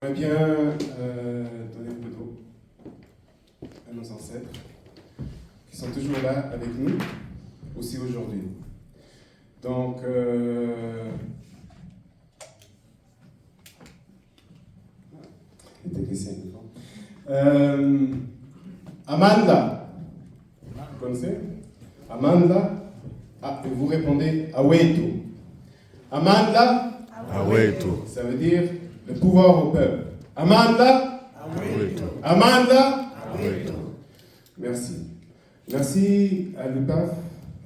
J'aimerais bien donner un peu d'eau à nos ancêtres qui sont toujours là avec nous, aussi aujourd'hui. Donc, les techniciens, Amanda, vous connaissez? Amanda, et vous répondez Awetu. Amanda, Awetu. Ça veut dire le pouvoir au peuple. Amanda, Awetu. Amanda. Awetu. Merci. Merci à l'UPAF,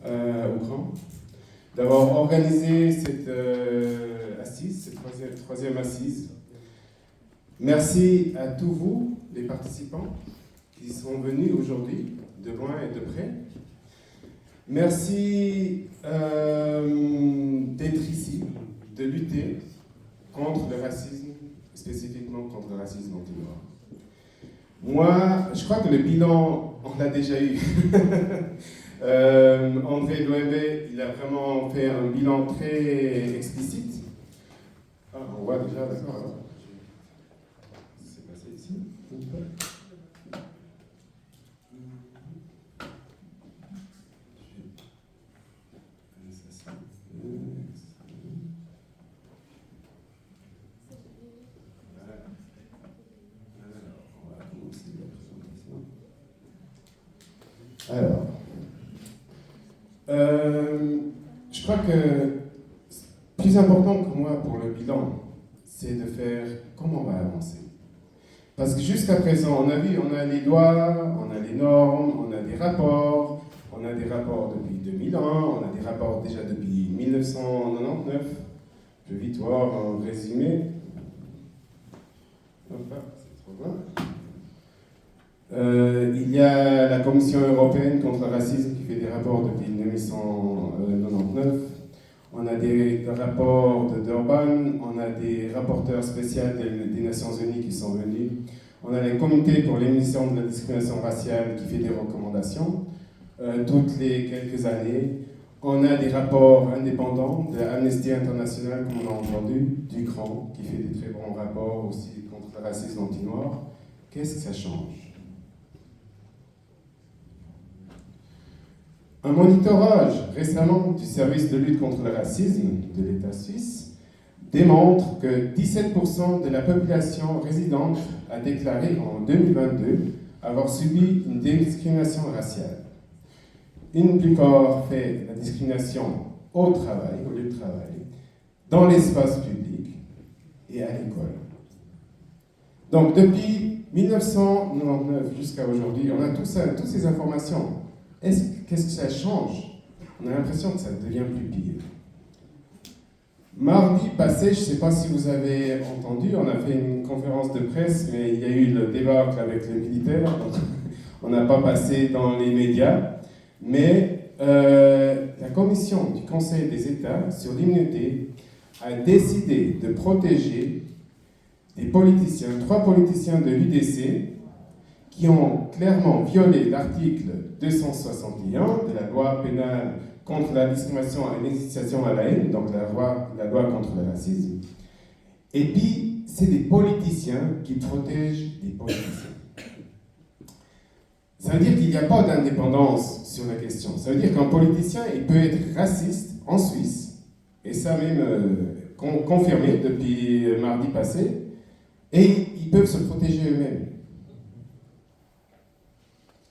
au Grand, d'avoir organisé cette assise, cette troisième assise. Merci à tous vous, les participants, qui sont venus aujourd'hui, de loin et de près. Merci d'être ici, de lutter contre le racisme, spécifiquement contre le racisme anti-noir. Moi, je crois que le bilan, on l'a déjà eu. André Loewe, il a vraiment fait un bilan très explicite. Ah, on voit déjà, d'accord. Alors. C'est passé ici. Alors, je crois que plus important que moi pour le bilan, c'est de faire comment on va avancer. Parce que jusqu'à présent, on a vu, on a les lois, on a les normes, on a des rapports depuis 2001, on a des rapports déjà depuis 1999. Je vais vite voir un résumé. Hop là, c'est trop loin. Il y a la Commission européenne contre le racisme qui fait des rapports depuis 1999. On a des rapports de Durban, on a des rapporteurs spéciaux des Nations Unies qui sont venus. On a les comités pour l'émission de la discrimination raciale qui fait des recommandations toutes les quelques années. On a des rapports indépendants de Amnesty International, comme on a entendu, du Grand, qui fait des très bons rapports aussi contre le racisme anti-noir. Qu'est-ce que ça change ? Un monitorage récemment du service de lutte contre le racisme de l'État suisse démontre que 17% de la population résidente a déclaré en 2022 avoir subi une discrimination raciale. Une plus forte fait la discrimination au travail, au lieu de travail, dans l'espace public et à l'école. Donc depuis 1999 jusqu'à aujourd'hui, on a toutes ces informations. Qu'est-ce que ça change? On a l'impression que ça devient plus pire. Mardi passé, je ne sais pas si vous avez entendu, on a fait une conférence de presse, mais il y a eu le débâcle avec les militaires, donc on n'a pas passé dans les médias. Mais la commission du Conseil des États sur l'immunité a décidé de protéger des politiciens, 3 politiciens de l'UDC, qui ont clairement violé l'article 261 de la loi pénale contre la discrimination et l'incitation à la haine, donc la loi contre le racisme. Et puis, c'est des politiciens qui protègent des politiciens. Ça veut dire qu'il n'y a pas d'indépendance sur la question. Ça veut dire qu'un politicien, il peut être raciste en Suisse, et ça même confirmé depuis mardi passé, et ils peuvent se protéger eux-mêmes.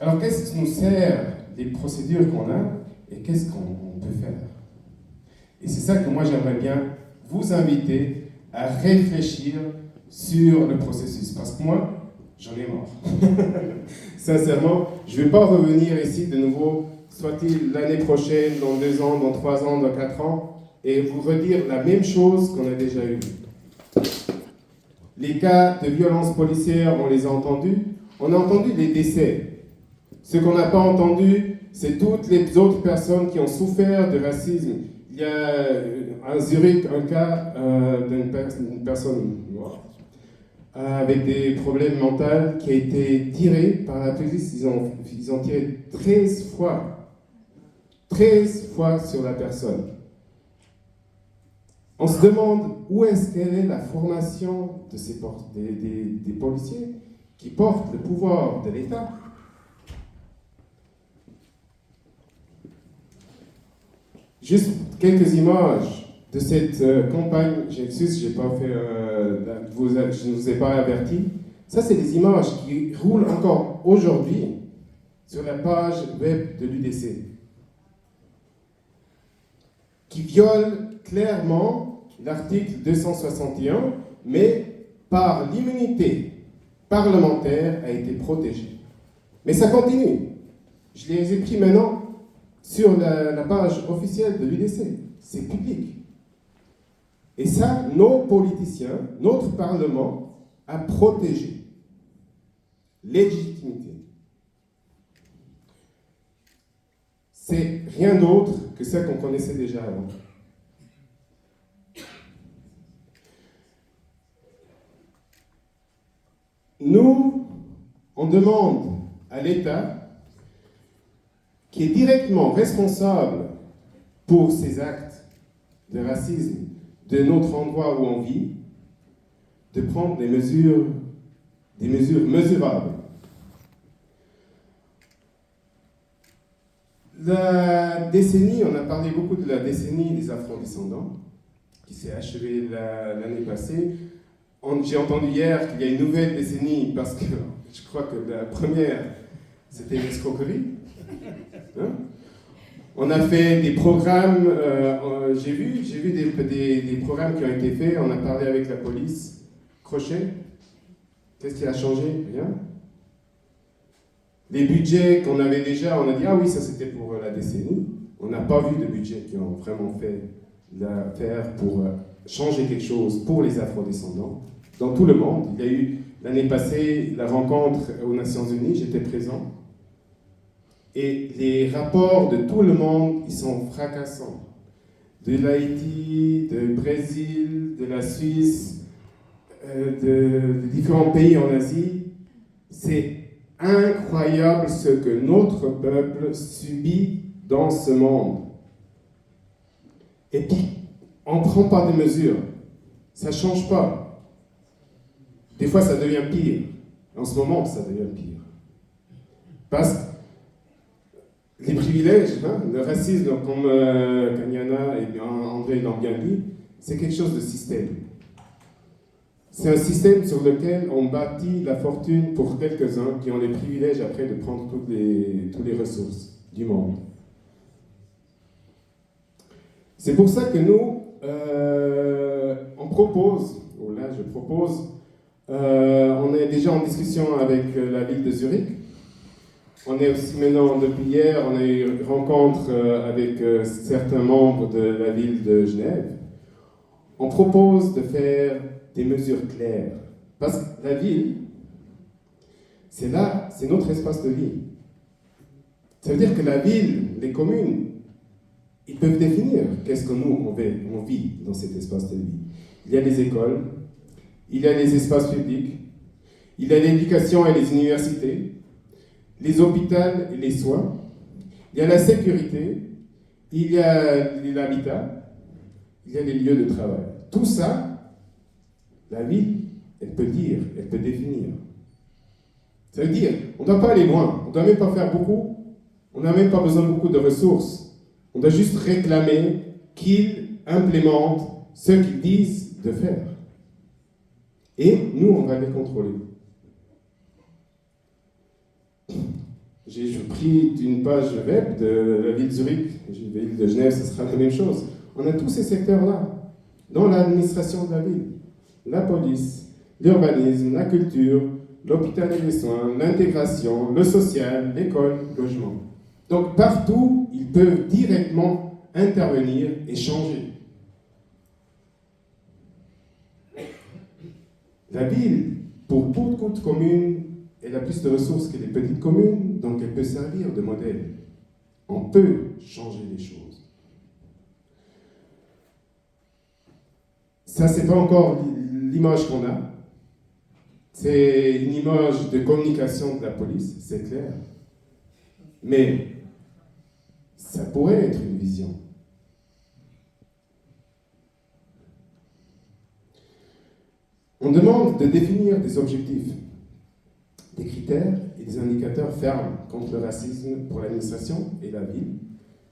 Alors, qu'est-ce qui nous sert des procédures qu'on a et qu'est-ce qu'on peut faire? Et c'est ça que moi, j'aimerais bien vous inviter à réfléchir sur le processus. Parce que moi, j'en ai marre. Sincèrement, je ne vais pas revenir ici de nouveau, soit-il l'année prochaine, dans 2 ans, dans 3 ans, dans 4 ans, et vous redire la même chose qu'on a déjà eu. Les cas de violences policières, on les a entendus. On a entendu les décès. Ce qu'on n'a pas entendu, c'est toutes les autres personnes qui ont souffert de racisme. Il y a à Zurich un cas d'une personne noire avec des problèmes mentaux qui a été tiré par la police. Ils ont tiré 13 fois sur la personne. On se demande où est-ce qu'elle est la formation de des policiers qui portent le pouvoir de l'État. Juste quelques images de cette campagne. J'excuse, je ne vous ai pas averti. Ça, c'est des images qui roulent encore aujourd'hui sur la page web de l'UDC, qui violent clairement l'article 261, mais par l'immunité parlementaire a été protégé. Mais ça continue. Je les ai pris maintenant sur la page officielle de l'UDC. C'est public. Et ça, nos politiciens, notre Parlement a protégé. Légitimité. C'est rien d'autre que ça qu'on connaissait déjà avant. Nous, on demande à l'État, qui est directement responsable pour ces actes de racisme de notre endroit où on vit, de prendre des mesures mesurables. La décennie, on a parlé beaucoup de la décennie des afro-descendants, qui s'est achevée l'année passée. J'ai entendu hier qu'il y a une nouvelle décennie, parce que je crois que la première, c'était l'escroquerie. Hein? On a fait des programmes, j'ai vu des programmes qui ont été faits, on a parlé avec la police. Crochet, qu'est-ce qui a changé? Rien. Les budgets qu'on avait déjà, on a dit, ah oui, ça c'était pour la décennie. On n'a pas vu de budget qui ont vraiment fait l'affaire pour changer quelque chose pour les afrodescendants. Dans tout le monde, il y a eu l'année passée la rencontre aux Nations Unies, j'étais présent. Et les rapports de tout le monde, ils sont fracassants. De l'Haïti, du Brésil, de la Suisse, de différents pays en Asie. C'est incroyable ce que notre peuple subit dans ce monde. Et puis, on ne prend pas de mesures. Ça ne change pas. Des fois, ça devient pire. En ce moment, ça devient pire. Parce que les privilèges, le racisme, comme Kanyana et André l'ont bien dit, c'est quelque chose de système. C'est un système sur lequel on bâtit la fortune pour quelques-uns qui ont les privilèges après de prendre toutes les ressources du monde. C'est pour ça que nous, on propose, ou là je propose, on est déjà en discussion avec la ville de Zurich. On est aussi maintenant, depuis hier, on a eu une rencontre avec certains membres de la ville de Genève. On propose de faire des mesures claires. Parce que la ville, c'est là, c'est notre espace de vie. Ça veut dire que la ville, les communes, ils peuvent définir qu'est-ce que nous, on vit dans cet espace de vie. Il y a les écoles, il y a les espaces publics, il y a l'éducation et les universités, les hôpitaux et les soins, il y a la sécurité, il y a l'habitat, il y a les lieux de travail. Tout ça, la ville, elle peut dire, elle peut définir. Ça veut dire, on ne doit pas aller loin, on ne doit même pas faire beaucoup, on n'a même pas besoin de beaucoup de ressources. On doit juste réclamer qu'ils implémentent ce qu'ils disent de faire. Et nous, on va les contrôler. J'ai pris d'une page web de la ville de Zurich, la ville de Genève, ce sera la même chose. On a tous ces secteurs-là, dans l'administration de la ville. La police, l'urbanisme, la culture, l'hôpital et les soins, l'intégration, le social, l'école, le logement. Donc partout, ils peuvent directement intervenir et changer. La ville, pour beaucoup de communes, elle a plus de ressources que les petites communes, donc elle peut servir de modèle. On peut changer les choses. Ça, c'est pas encore l'image qu'on a. C'est une image de communication de la police, c'est clair. Mais ça pourrait être une vision. On demande de définir des objectifs, des critères et des indicateurs fermes contre le racisme pour l'administration et la ville,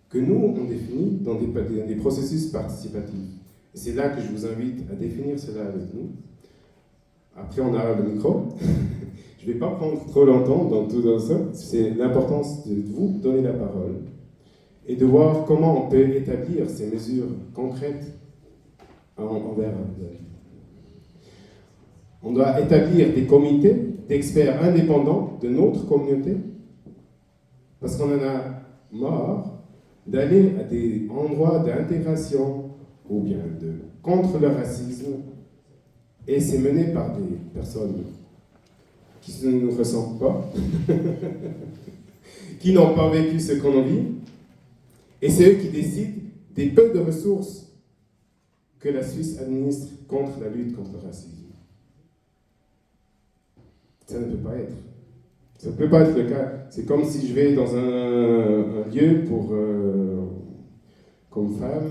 que nous, on définit dans des processus participatifs. Et c'est là que je vous invite à définir cela avec nous. Après, on a le micro. Je ne vais pas prendre trop longtemps dans tout ça. C'est l'importance de vous donner la parole et de voir comment on peut établir ces mesures concrètes envers la ville. On doit établir des comités d'experts indépendants de notre communauté parce qu'on en a marre d'aller à des endroits d'intégration ou bien de contre le racisme et c'est mené par des personnes qui ne nous ressemblent pas, qui n'ont pas vécu ce qu'on vit, et c'est eux qui décident des peu de ressources que la Suisse administre contre la lutte contre le racisme. Ça ne peut pas être. Ça ne peut pas être le cas. C'est comme si je vais dans un lieu pour, comme femme,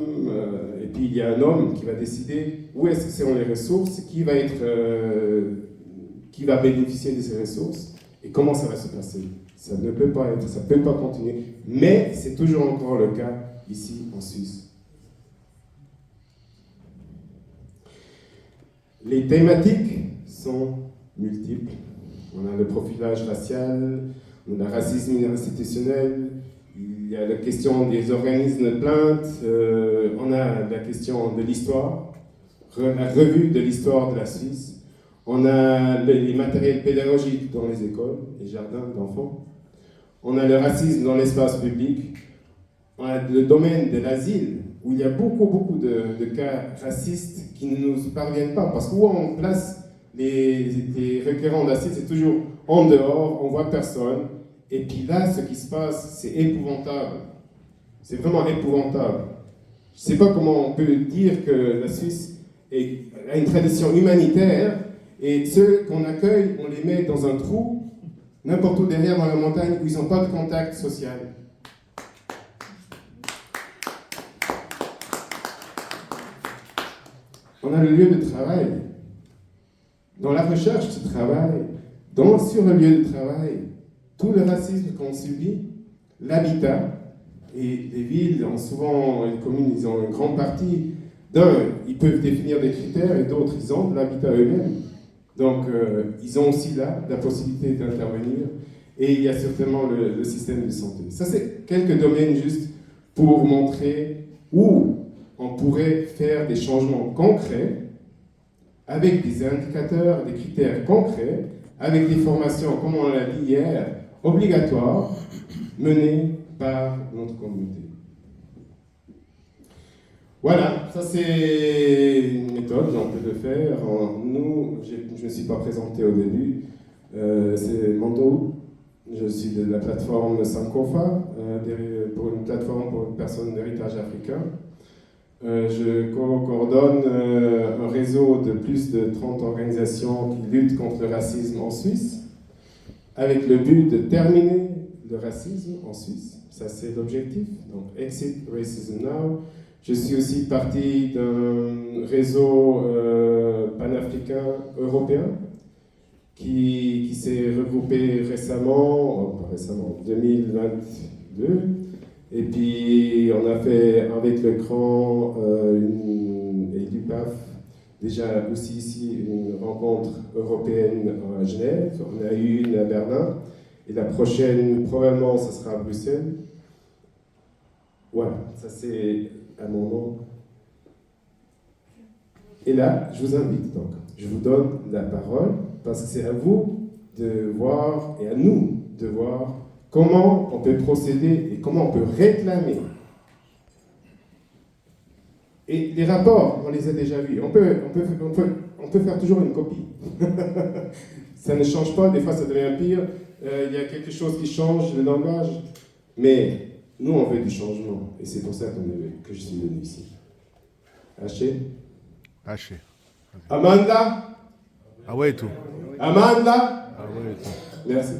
et puis il y a un homme qui va décider où est-ce que sont les ressources, qui va bénéficier de ces ressources, et comment ça va se passer. Ça ne peut pas être, ça ne peut pas continuer. Mais c'est toujours encore le cas ici en Suisse. Les thématiques sont multiples. On a le profilage racial, on a le racisme institutionnel, il y a la question des organismes de plainte, on a la question de l'histoire, la revue de l'histoire de la Suisse, on a les matériels pédagogiques dans les écoles, les jardins d'enfants, on a le racisme dans l'espace public, on a le domaine de l'asile, où il y a beaucoup de cas racistes qui ne nous parviennent pas, parce qu'où on place les requérants d'asile, c'est toujours en dehors, on voit personne, et puis là, ce qui se passe, c'est épouvantable. C'est vraiment épouvantable. Je ne sais pas comment on peut dire que la Suisse a une tradition humanitaire, et ceux qu'on accueille, on les met dans un trou, n'importe où derrière dans la montagne, où ils n'ont pas de contact social. On a le lieu de travail. Dans la recherche du travail, sur le lieu de travail, tout le racisme qu'on subit, l'habitat, et les villes ont souvent, les communes, ils ont une grande partie, ils peuvent définir des critères, et d'autres, ils ont de l'habitat eux-mêmes. Donc, ils ont aussi là la possibilité d'intervenir, et il y a certainement le système de santé. Ça, c'est quelques domaines juste pour montrer où on pourrait faire des changements concrets avec des indicateurs, des critères concrets, avec des formations, comme on l'a dit hier, obligatoires, menées par notre communauté. Voilà, ça c'est une méthode, on peut le faire. Nous, je ne me suis pas présenté au début, c'est Mando, je suis de la plateforme Sankofa, pour une plateforme pour une personne d'héritage africain. Je coordonne un réseau de plus de 30 organisations qui luttent contre le racisme en Suisse, avec le but de terminer le racisme en Suisse. Ça, c'est l'objectif. Donc, Exit Racism Now. Je suis aussi partie d'un réseau panafricain européen qui s'est regroupé récemment, pas récemment, en 2022. Et puis, on a fait avec le CRAN et l'UPAF, déjà aussi ici, une rencontre européenne à Genève. On a eu une à Berlin. Et la prochaine, probablement, ce sera à Bruxelles. Voilà, ça c'est un moment. Et là, je vous invite donc, je vous donne la parole, parce que c'est à vous de voir, et à nous de voir, comment on peut procéder et comment on peut réclamer. Et les rapports, on les a déjà vus. On peut faire toujours une copie. Ça ne change pas, des fois ça devient pire. Il y a quelque chose qui change, le langage. Mais nous, on veut du changement. Et c'est pour ça que je suis venu ici. Haché. Haché. Amanda. Ah ouais, tout. Amanda. Ah ouais, tout. Merci.